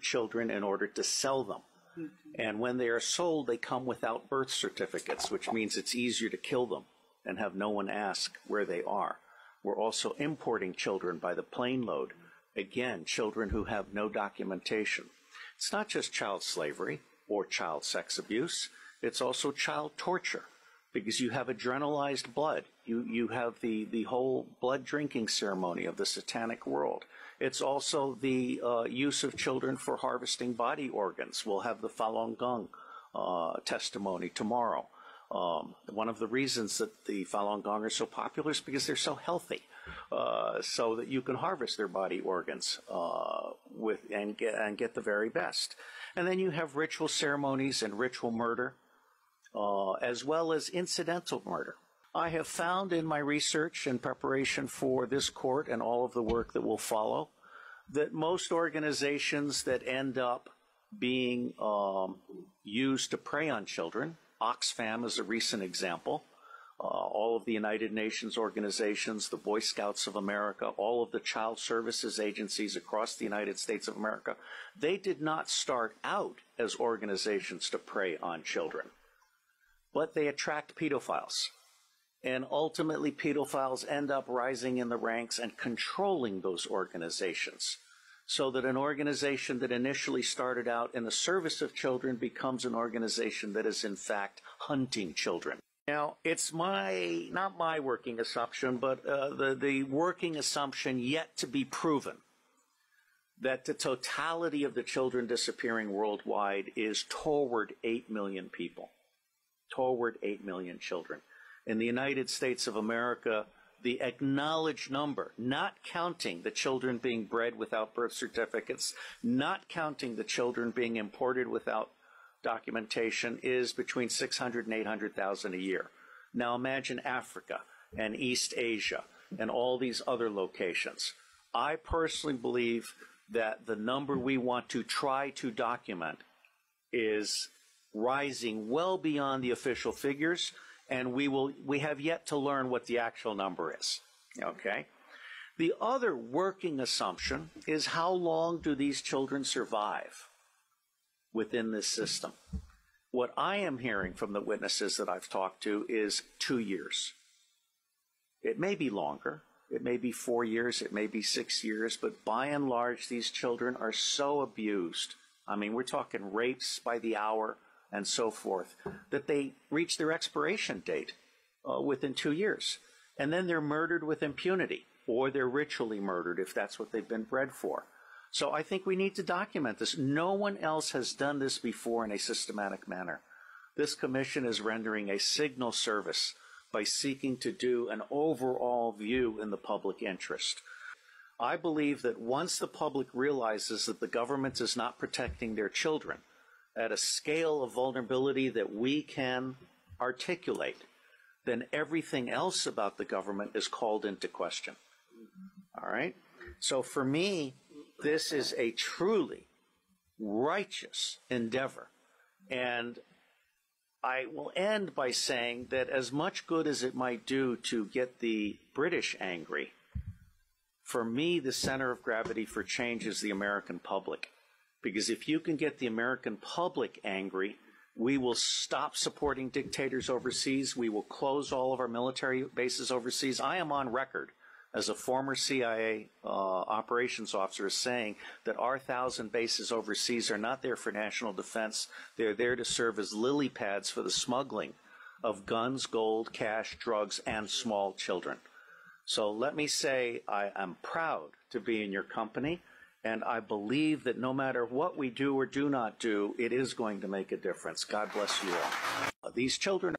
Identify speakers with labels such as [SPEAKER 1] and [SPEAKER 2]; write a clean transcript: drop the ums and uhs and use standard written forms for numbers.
[SPEAKER 1] children in order to sell them. And when they are sold, they come without birth certificates, which means it's easier to kill them and have no one ask where they are. We're also importing children by the plane load. Again, children who have no documentation. It's not just child slavery or child sex abuse. It's also child torture, because you have adrenalized blood. You have the whole blood drinking ceremony of the satanic world. It's also the use of children for harvesting body organs. We'll have the Falun Gong testimony tomorrow. One of the reasons that the Falun Gong are so popular is because they're so healthy, so that you can harvest their body organs and get the very best. And then you have ritual ceremonies and ritual murder, as well as incidental murder. I have found in my research and preparation for this court and all of the work that will follow that most organizations that end up being used to prey on children, Oxfam is a recent example, all of the United Nations organizations, the Boy Scouts of America, all of the child services agencies across the United States of America, they did not start out as organizations to prey on children, but they attract pedophiles. And ultimately, pedophiles end up rising in the ranks and controlling those organizations, so that an organization that initially started out in the service of children becomes an organization that is in fact hunting children. Now, it's not my working assumption, but the working assumption yet to be proven that the totality of the children disappearing worldwide is toward 8 million people, toward 8 million children. In the United States of America, the acknowledged number, not counting the children being bred without birth certificates, not counting the children being imported without documentation, is between 600 and 800,000 a year. Now imagine Africa and East Asia and all these other locations. I personally believe that the number we want to try to document is rising well beyond the official figures, and we have yet to learn what the actual number is. Okay? The other working assumption is, how long do these children survive within this system? What I am hearing from the witnesses that I've talked to is 2 years. It may be longer. It may be 4 years. It may be 6 years. But by and large, these children are so abused. I mean, we're talking rapes by the hour and so forth, that they reach their expiration date within 2 years. And then they're murdered with impunity, or they're ritually murdered if that's what they've been bred for. So I think we need to document this. No one else has done this before in a systematic manner. This commission is rendering a signal service by seeking to do an overall view in the public interest. I believe that once the public realizes that the government is not protecting their children at a scale of vulnerability that we can articulate, then everything else about the government is called into question. All right? So for me, this is a truly righteous endeavor. And I will end by saying that as much good as it might do to get the British angry, for me, the center of gravity for change is the American public. Because if you can get the American public angry, we will stop supporting dictators overseas. We will close all of our military bases overseas. I am on record as a former CIA operations officer saying that our 1,000 bases overseas are not there for national defense. They're there to serve as lily pads for the smuggling of guns, gold, cash, drugs, and small children. So let me say I am proud to be in your company. And I believe that no matter what we do or do not do, it is going to make a difference. God bless you all. These children